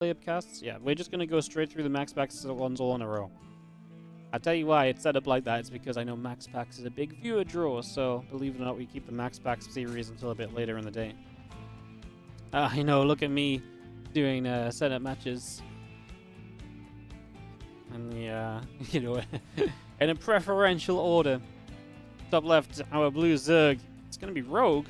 play upcasts. Yeah, we're just going to go straight through the max packs ones all in a row. I'll tell you why it's set up like that. It's because I know max packs is a big viewer draw, so believe it or not, we keep the max packs series until a bit later in the day. I know, look at me doing setup matches. And the, you know, in a preferential order. Top left, our blue Zerg. It's going to be Rogue.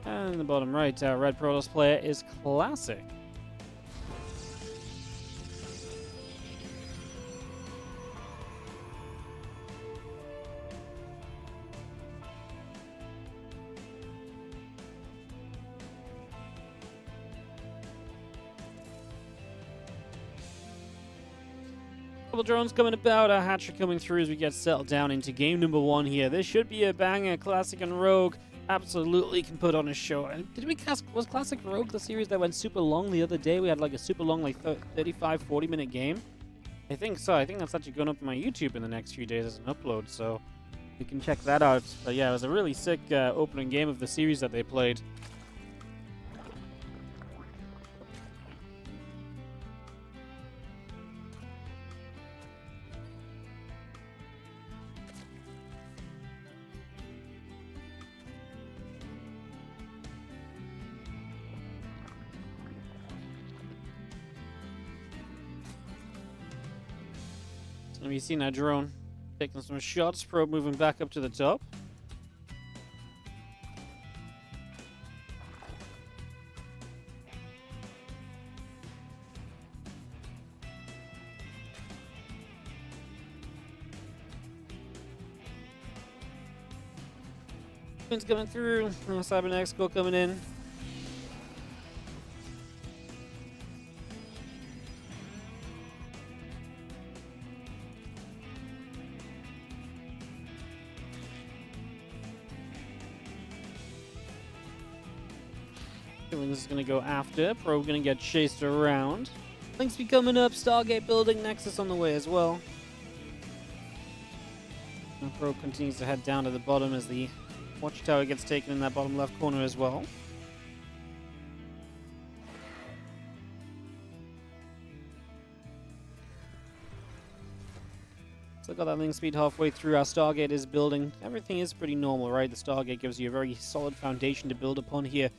And in the bottom right, our red Protoss player is Classic. Couple drones coming about, our hatcher coming through as we get settled down into game number 1 here. This should be a banger. Classic and Rogue absolutely can put on a show. Did we cast, was Classic Rogue the series that went super long the other day? We had like a super long, like 35-40 minute game. I think so. I think that's actually going up on my YouTube in the next few days as an upload, so you can check that out. But yeah, it was a really sick opening game of the series that they played. And we've seen our drone taking some shots, probe moving back up to the top. Twins coming through, Cybernetic Skull coming in. This is going to go after. Probe going to get chased around. Links be coming up. Stargate building. Nexus on the way as well. And Probe continues to head down to the bottom as the watchtower gets taken in that bottom left corner as well. Still got that link speed halfway through. Our Stargate is building. Everything is pretty normal, right? The Stargate gives you a very solid foundation to build upon here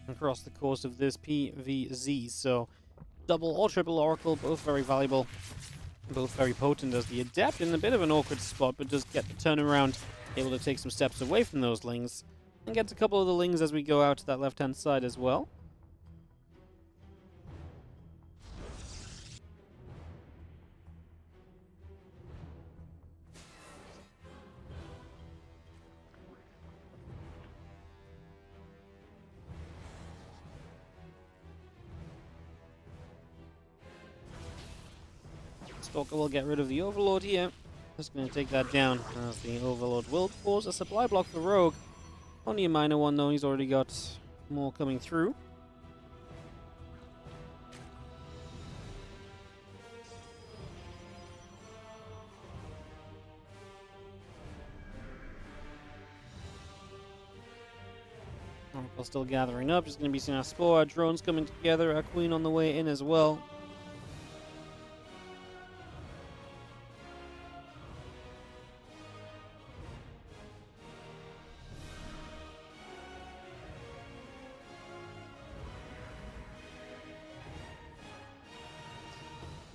across the course of this PvZ. So double or triple Oracle, both very valuable, both very potent as the Adept in a bit of an awkward spot, but does get the turnaround, able to take some steps away from those lings, and gets a couple of the lings as we go out to that left-hand side as well. Stalker will get rid of the Overlord here. Just going to take that down as the Overlord will cause a supply block for Rogue. Only a minor one though, he's already got more coming through. Oracle still gathering up, just going to be seeing our Spore, our drones coming together, our Queen on the way in as well.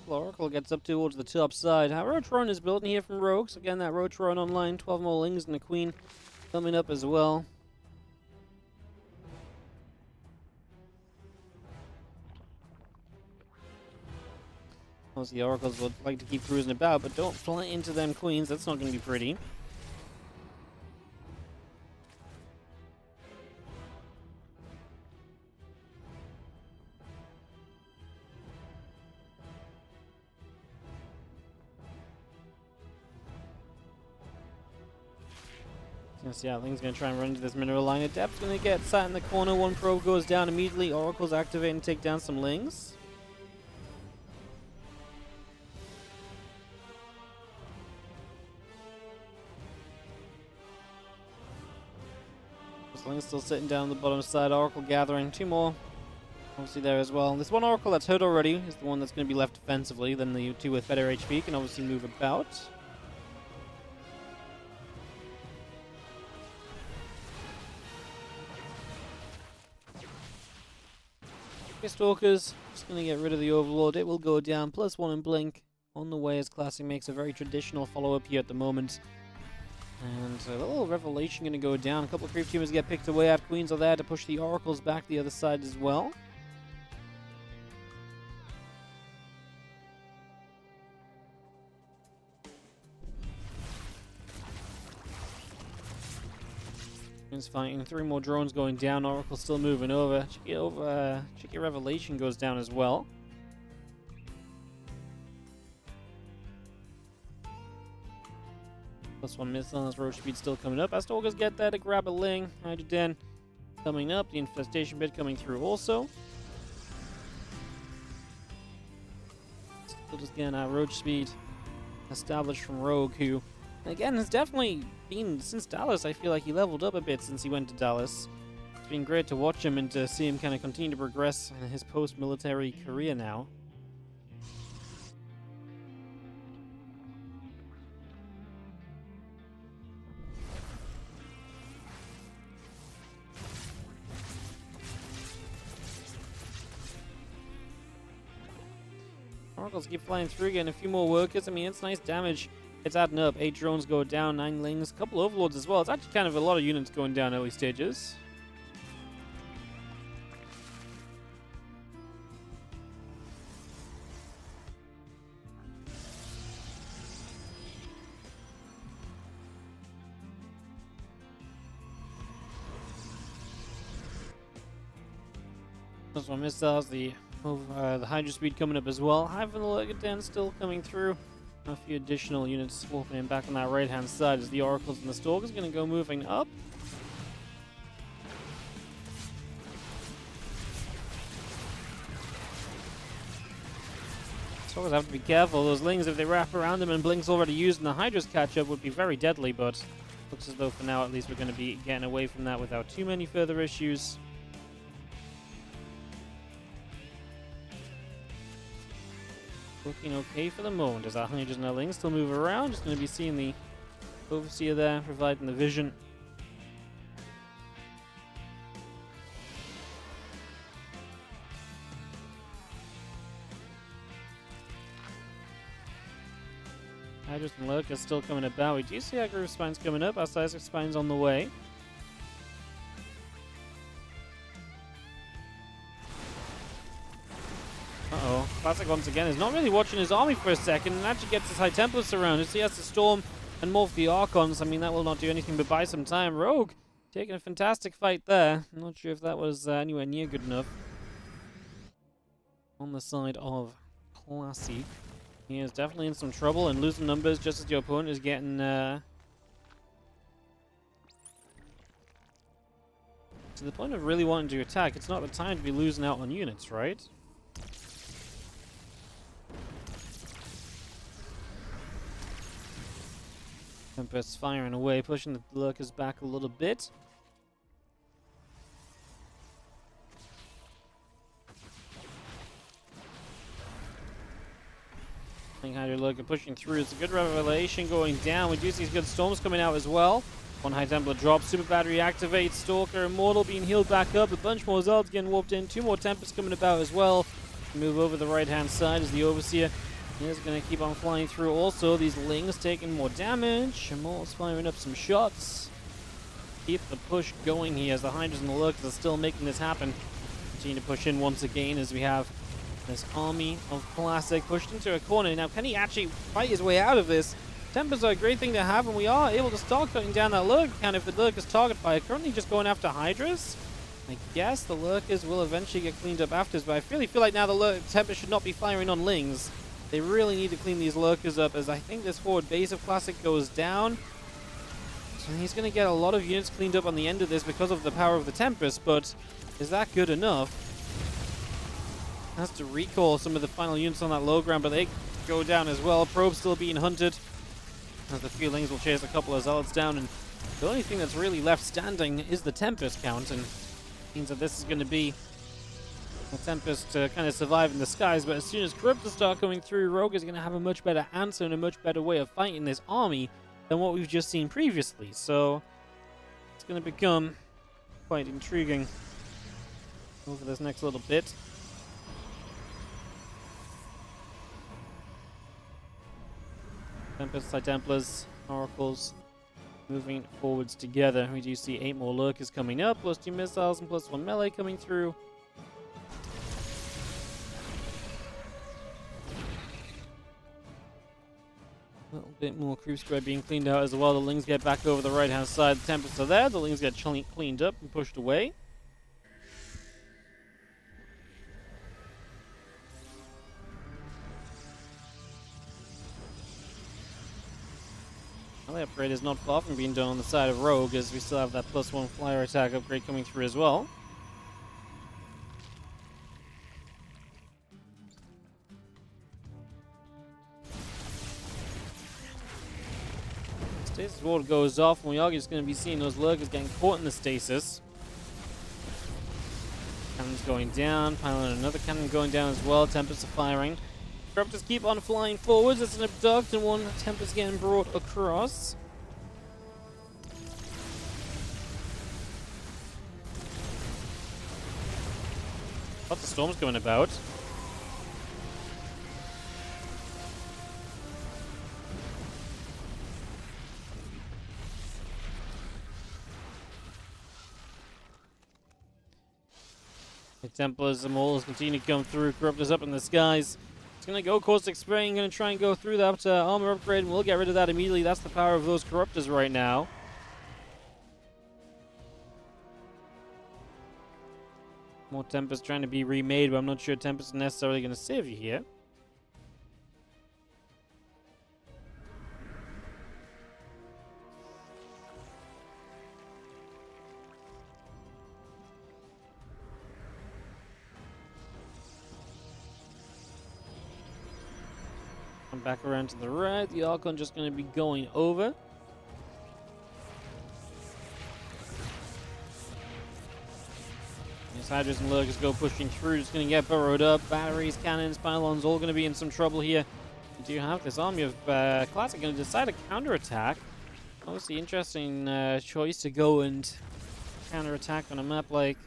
Oracle gets up towards the top side. Our Rotron is building here from Rogues. Again, that Rotron online, 12 more lings and the Queen coming up as well. Most of the Oracles would like to keep cruising about, but don't fly into them Queens. That's not going to be pretty. Yeah, Ling's going to try and run into this mineral line. Adept's going to get sat in the corner. One probe goes down immediately. Oracle's activate and take down some Lings. Sling's still sitting down on the bottom side. Oracle gathering. 2 more. Obviously there as well. This one Oracle that's hurt already is the one that's going to be left defensively. Then the 2 with better HP can obviously move about. Okay, Stalkers. Just going to get rid of the Overlord. It will go down. +1 in Blink. On the way as Classic makes a very traditional follow-up here at the moment. And a little Revelation going to go down. A couple of creep tumors get picked away at. Queens are there to push the Oracles back the other side as well. Queens fighting. 3 more drones going down. Oracle still moving over. Cheeky Revelation goes down as well. +1 missile as Roach Speed still coming up. As Stalkers get there to grab a Ling. Hydrogen coming up. The Infestation Bit coming through also. Still just getting Roach Speed established from Rogue, who, again, has definitely been, since Dallas, I feel like he leveled up a bit since he went to Dallas. It's been great to watch him and to see him kind of continue to progress in his post-military career now. Oracles keep flying through, getting a few more workers. I mean, it's nice damage. It's adding up. 8 drones go down, 9 Lings, a couple Overlords as well. It's actually kind of a lot of units going down early stages. Those 1 missiles, the Hydra Speed coming up as well. Having the Legadan still coming through. A few additional units swooping back on that right-hand side as the Oracles and the Stalkers going to go moving up. Stalkers have to be careful. Those Lings, if they wrap around them and Blink's already used and the Hydras catch up, would be very deadly, but looks as though for now at least we're going to be getting away from that without too many further issues. Looking okay for the moment as our Hydras and our Lings still move around. Just going to be seeing the Overseer there providing the vision. Hydras and Lurkers still coming about. We do see our Groove Spines coming up. Our Seismic Spines on the way. Uh-oh. Classic once again is not really watching his army for a second and actually gets his High Templar surrounded. So he has to storm and morph the Archons. I mean, that will not do anything but buy some time. Rogue taking a fantastic fight there. I'm not sure if that was anywhere near good enough. On the side of Classic, he is definitely in some trouble and losing numbers just as your opponent is getting to the point of really wanting to attack. It's not the time to be losing out on units, right? Tempest's firing away, pushing the Lurkers back a little bit. Hydra Lurker pushing through. It's a good Revelation going down. We do see good Storms coming out as well. 1 High Templar drops. Super Battery activates. Stalker Immortal being healed back up. A bunch more Zelds getting warped in. 2 more Tempests coming about as well. Move over the right-hand side as the Overseer is going to keep on flying through. Also, these Lings taking more damage. Immortal's firing up some shots. Keep the push going here as the Hydras and the Lurkers are still making this happen. Continue to push in once again as we have this army of Classic pushed into a corner. Now, can he actually fight his way out of this? Tempers are a great thing to have, and we are able to start cutting down that Lurker count if the Lurkers target fire. Currently just going after Hydras. I guess the Lurkers will eventually get cleaned up after this, but I really feel like now the Tempers should not be firing on Lings. They really need to clean these Lurkers up, as I think this forward base of Classic goes down. So he's going to get a lot of units cleaned up on the end of this because of the power of the Tempest, but is that good enough? Has to recall some of the final units on that low ground, but they go down as well. Probe still being hunted, as the few Lings will chase a couple of Zealots down and The only thing that's really left standing is the Tempest count, and means that this is going to be a Tempest to kind of survive in the skies. But as soon as Corruptors start coming through, Rogue is going to have a much better answer and a much better way of fighting this army than what we've just seen previously. So it's going to become quite intriguing over this next little bit. Tempest, High Templars, Oracles moving forwards together. We do see 8 more Lurkers coming up, plus 2 missiles and plus 1 melee coming through. A little bit more creep square being cleaned out as well. The Lings get back over the right-hand side. The Tempests are there. The Lings get cleaned up and pushed away. The upgrade is not far from being done on the side of Rogue, as we still have that +1 flyer attack upgrade coming through as well. Stasis ward goes off, and we are just going to be seeing those Lurkers getting caught in the stasis. Cannon's going down, piling another cannon going down as well. Tempests are firing. Corruptors keep on flying forwards. It's an abduct and one Tempest getting brought across. Lots of storms going about. The Templars and Maulers continue to come through. Corruptors up in the skies. It's going to go caustic spraying, going to try and go through that armor upgrade, and we'll get rid of that immediately. That's the power of those Corruptors right now. More Tempest trying to be remade, but I'm not sure Tempest is necessarily going to save you here. Come back around to the right. The Archon just going to be going over. These Hydras and Lurkers go pushing through. Just going to get burrowed up. Batteries, cannons, pylons, all going to be in some trouble here. We do have this army of Classic going to decide to counterattack. Obviously, interesting choice to go and counterattack on a map like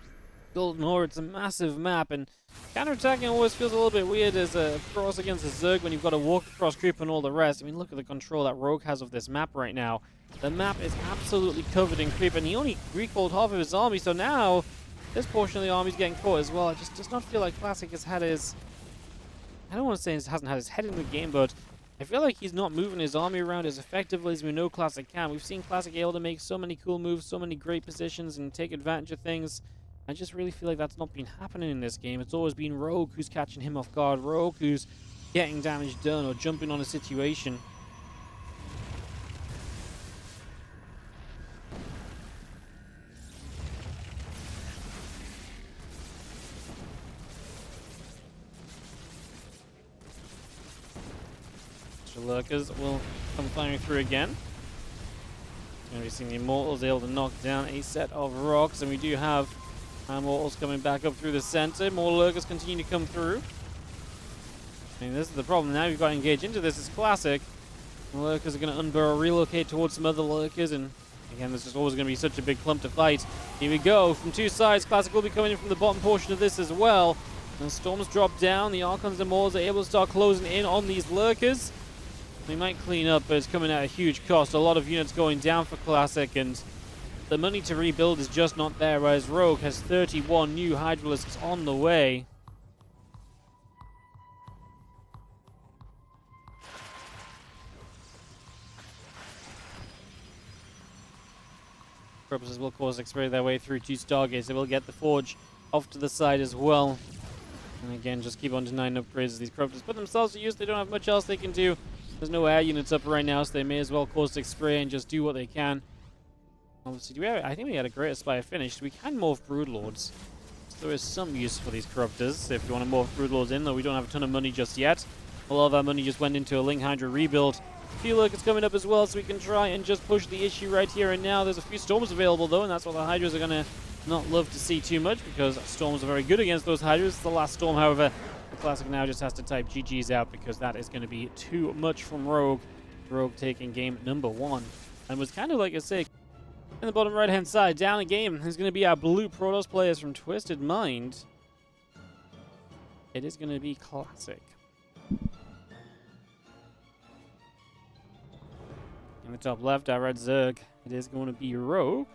Golden Horde. It's a massive map, and counterattacking always feels a little bit weird as a cross against a Zerg when you've got to walk across creep and all the rest. I mean, look at the control that Rogue has of this map right now. The map is absolutely covered in creep, and he only recalled half of his army, so now this portion of the army is getting caught as well. It just does not feel like Classic has had his... I don't want to say he hasn't had his head in the game, but I feel like he's not moving his army around as effectively as we know Classic can. We've seen Classic able to make so many cool moves, so many great positions, and take advantage of things. I just really feel like that's not been happening in this game. It's always been Rogue who's catching him off guard, Rogue who's getting damage done or jumping on a situation. The Lurkers will come firing through again. Going to be seeing the Immortals able to knock down a set of rocks, and we do have Immortals coming back up through the center. More Lurkers continue to come through. I mean, this is the problem. Now you've got to engage into this. It's Classic. The Lurkers are going to unburrow, relocate towards some other Lurkers, and again, this is always going to be such a big clump to fight. Here we go. From two sides, Classic will be coming in from the bottom portion of this as well. And storms drop down. The Archons and Maulers are able to start closing in on these Lurkers. They might clean up, but it's coming at a huge cost. A lot of units going down for Classic, and the money to rebuild is just not there, whereas Rogue has 31 new Hydralisks on the way. Purposes will cause spray their way through 2 Stargates. They will get the Forge off to the side as well. And again, just keep on denying upgrades as these Corruptors put themselves to use. They don't have much else they can do. There's no air units up right now, so they may as well caustic spray and just do what they can. Obviously, I think we had a Greater Spire finished. We can morph Broodlords. So there is some use for these Corruptors if you want to morph Broodlords in, though we don't have a ton of money just yet. A lot of our money just went into a Ling Hydra rebuild. Feel like it's coming up as well, so we can try and just push the issue right here and now. There's a few storms available though, and that's what the Hydras are gonna not love to see too much, because storms are very good against those Hydras. The last storm, however, the Classic now just has to type GG's out, because that is going to be too much from Rogue. Rogue taking game number 1. And was kind of, like I say, in the bottom right-hand side, down a game, is going to be our blue Protoss players from Twisted Mind. It is going to be Classic. In the top left, our red Zerg. It is going to be Rogue.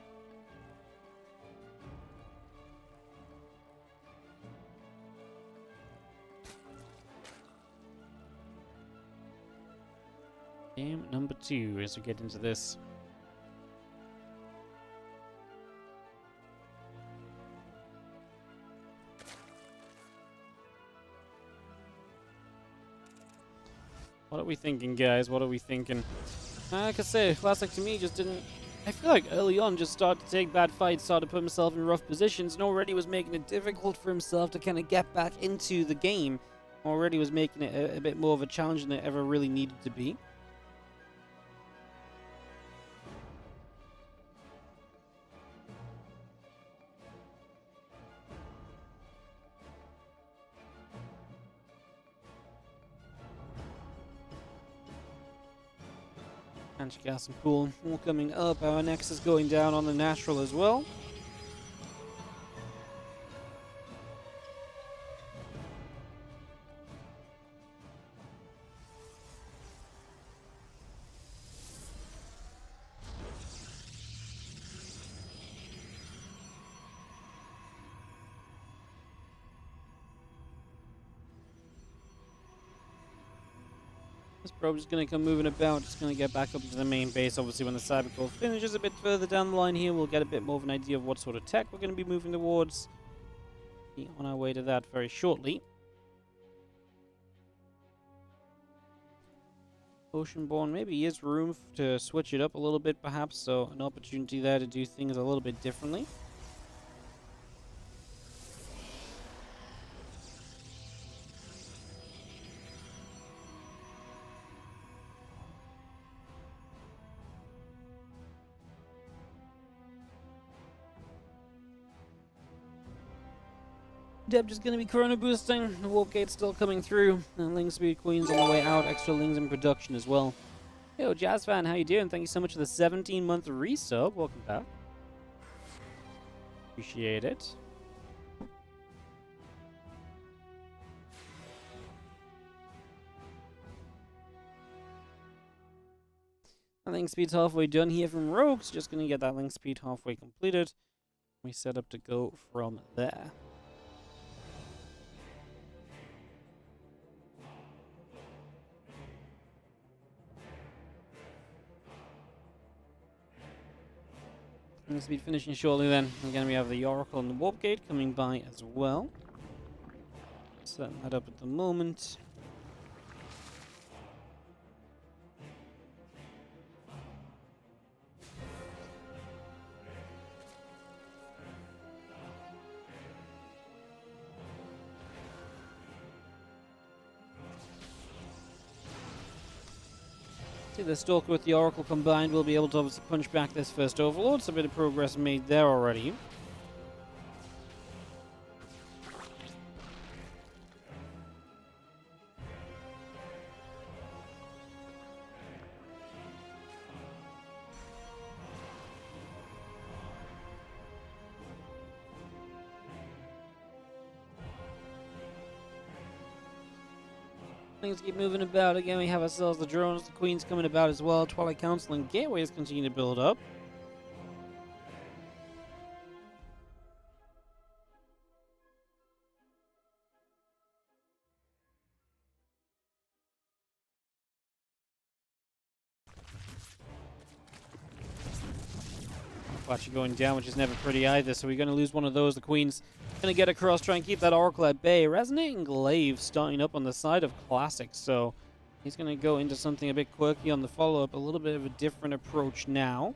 Game number 2 as we get into this. What are we thinking, guys? What are we thinking? Like I say, Classic to me just didn't... I feel like early on just started to take bad fights, started to put himself in rough positions, and already was making it difficult for himself to kind of get back into the game. Already was making it a bit more of a challenge than it ever really needed to be. Gas and Pool all coming up. Our Nexus going down on the natural as well. This probe is going to come moving about, just going to get back up to the main base. Obviously, when the Cybercore finishes a bit further down the line here, we'll get a bit more of an idea of what sort of tech we're going to be moving towards. Be on our way to that very shortly. Oceanborn, maybe is room to switch it up a little bit, perhaps, so an opportunity there to do things a little bit differently. Deb just going to be Corona boosting. The Warp Gate's still coming through. And Ling Speed Queen's on the way out. Extra Lings in production as well. Yo, Jazz Fan, how you doing? Thank you so much for the 17-month resub. Welcome back. Appreciate it. Link Speed's halfway done here from Rogues. Just going to get that Link Speed halfway completed. We set up to go from there. Link Speed finishing shortly then. Again, we have the Oracle and the Warp Gate coming by as well. Setting that up at the moment. The Stalker with the Oracle combined will be able to obviously punch back this first Overlord, so a bit of progress made there already. Things keep moving about. Again, we have ourselves the drones, the Queen's coming about as well. Twilight Council and Gateways continue to build up. Watch going down, which is never pretty either, so we're going to lose one of those. The Queen's going to get across, try and keep that Oracle at bay. Resonating Glaive starting up on the side of Classic, so he's going to go into something a bit quirky on the follow-up, a little bit of a different approach now.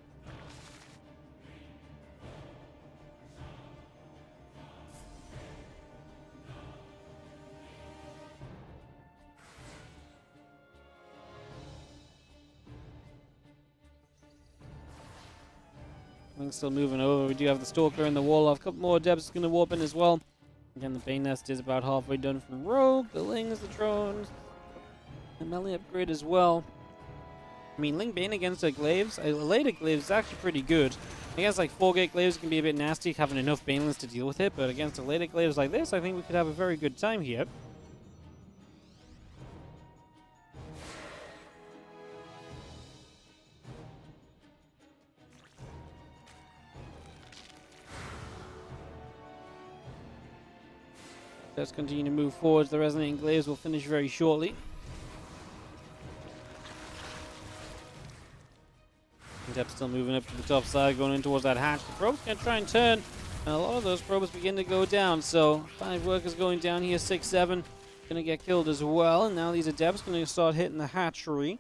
Link's still moving over. We do have the Stalker and the wall off. A couple more Adepts going to warp in as well. Again, the Bane Nest is about halfway done from Rogue. The Lings, the drones, the melee upgrade as well. I mean, Ling Bane against a Glaives, a later Glaives is actually pretty good. Against like 4-gate Glaives can be a bit nasty, having enough Banelings to deal with it, but against a later Glaives like this, I think we could have a very good time here. Let's continue to move forwards. The Resonating Glaives will finish very shortly. Adepts still moving up to the top side, going in towards that hatch. The probes can try and turn, and a lot of those probes begin to go down. So 5 workers going down here, 6, 7 going to get killed as well. And now these Adepts going to start hitting the hatchery.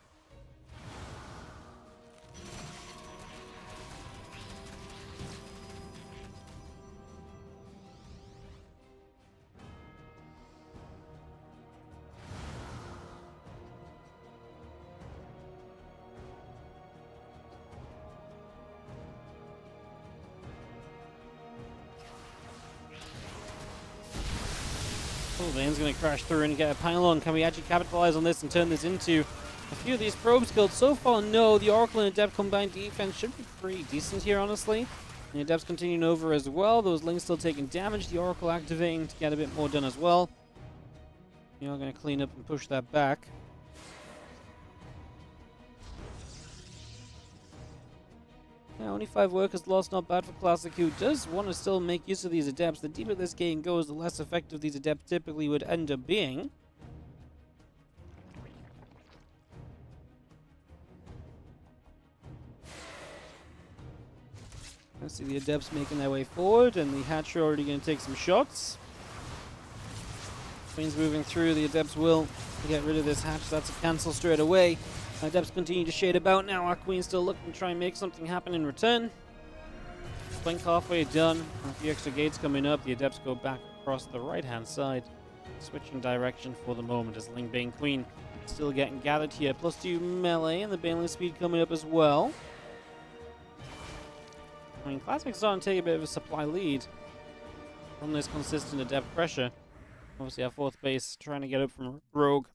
Bane's going to crash through and get a pylon. Can we actually capitalize on this and turn this into a few of these probes killed? So far, no. The Oracle and Adept combined defense should be pretty decent here, honestly. The Adept's continuing over as well. Those Lings still taking damage. The Oracle activating to get a bit more done as well. We are going to clean up and push that back. Yeah, only 5 workers lost, not bad for Classic, who does want to still make use of these Adepts. The deeper this game goes, the less effective these Adepts typically would end up being. Let's see the Adepts making their way forward, and the Hatcher already going to take some shots. Queen's moving through, the Adepts will get rid of this Hatch, that's a cancel straight away. Adepts continue to shade about now. Our Queen's still looking to try and make something happen in return. Blink halfway done. A few extra gates coming up. The Adepts go back across the right-hand side. Switching direction for the moment as Ling Bane Queen still getting gathered here. +2 melee and the Baneling speed coming up as well. I mean, Classic's starting to take a bit of a supply lead from this consistent Adept pressure. Obviously our 4th base trying to get up from Rogue.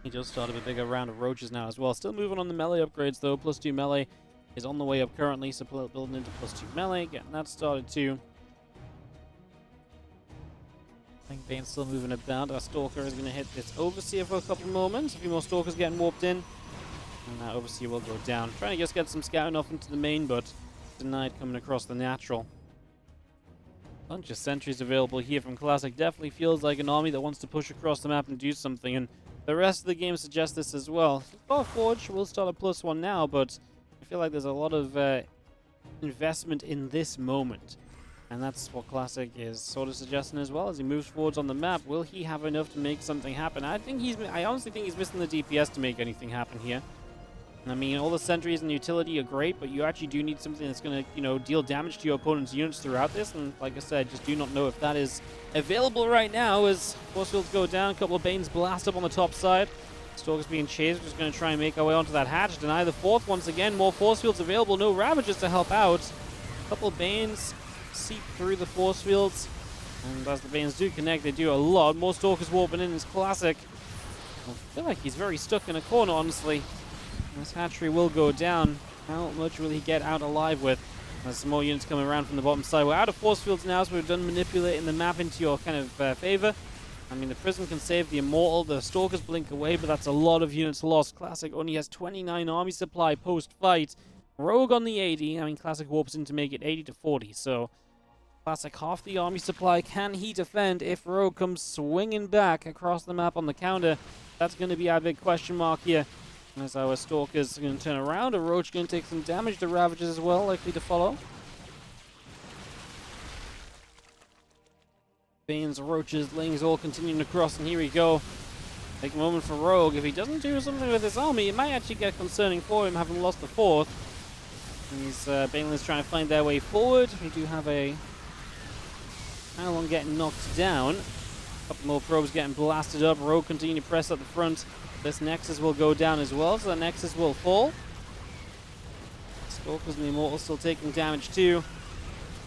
He just started a bigger round of roaches now as well. Still moving on the melee upgrades though. +2 melee is on the way up currently, so building into +2 melee, getting that started too. I think Bane's still moving about. Our Stalker is going to hit this Overseer for a couple moments. A few more Stalkers getting warped in. And that Overseer will go down. Trying to just get some scouting off into the main, but denied coming across the natural. Bunch of sentries available here from Classic. Definitely feels like an army that wants to push across the map and do something, and the rest of the game suggests this as well. Forge will start at +1 now, but I feel like there's a lot of investment in this moment. And that's what Classic is sort of suggesting as well as he moves forwards on the map. Will he have enough to make something happen? I honestly think he's missing the DPS to make anything happen here. I mean, all the sentries and utility are great, but you actually do need something that's going to, you know, deal damage to your opponent's units throughout this. And like I said, just do not know if that is available right now as force fields go down. A couple of Banes blast up on the top side. Stalker's being chased. We're just going to try and make our way onto that hatch. Deny the 4th once again. More force fields available. No Ravagers to help out. A couple of Banes seep through the force fields. And as the Banes do connect, they do a lot. More Stalkers warping in. It's Classic. I feel like he's very stuck in a corner, honestly. This hatchery will go down. How much will he get out alive with? There's some more units coming around from the bottom side. We're out of force fields now, so we've done manipulating the map into your kind of favor. I mean, the Prism can save the Immortal. The Stalkers blink away, but that's a lot of units lost. Classic only has 29 army supply post-fight. Rogue on the 80. I mean, Classic warps in to make it 80 to 40, so Classic half the army supply. Can he defend if Rogue comes swinging back across the map on the counter? That's going to be our big question mark here. As our Stalkers are going to turn around, a Roach going to take some damage. The Ravagers as well, likely to follow. Banes, Roaches, Lings all continuing to cross, and here we go. Take a moment for Rogue. If he doesn't do something with his army, it might actually get concerning for him, having lost the 4th. And these Banelings trying to find their way forward. We do have a Pylon getting knocked down. A couple more probes getting blasted up. Rogue continuing to press at the front. This Nexus will go down as well, so the Nexus will fall. Stalkers and the Immortals still taking damage too.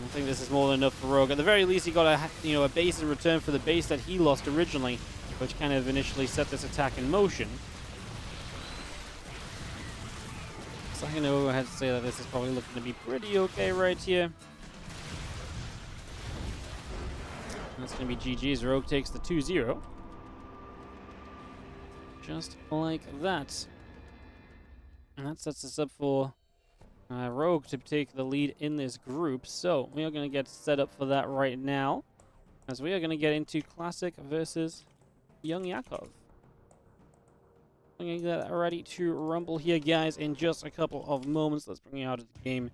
I think this is more than enough for Rogue. At the very least, he got a base in return for the base that he lost originally, which kind of initially set this attack in motion. So I'm going to go ahead and say that this is probably looking to be pretty okay right here. That's going to be GG's. Rogue takes the 2-0. Just like that. And that sets us up for Rogue to take the lead in this group. So we are going to get set up for that right now, as we are going to get into Classic versus Young Yakov. I'm going to get ready to rumble here, guys, in just a couple of moments. Let's bring you out of the game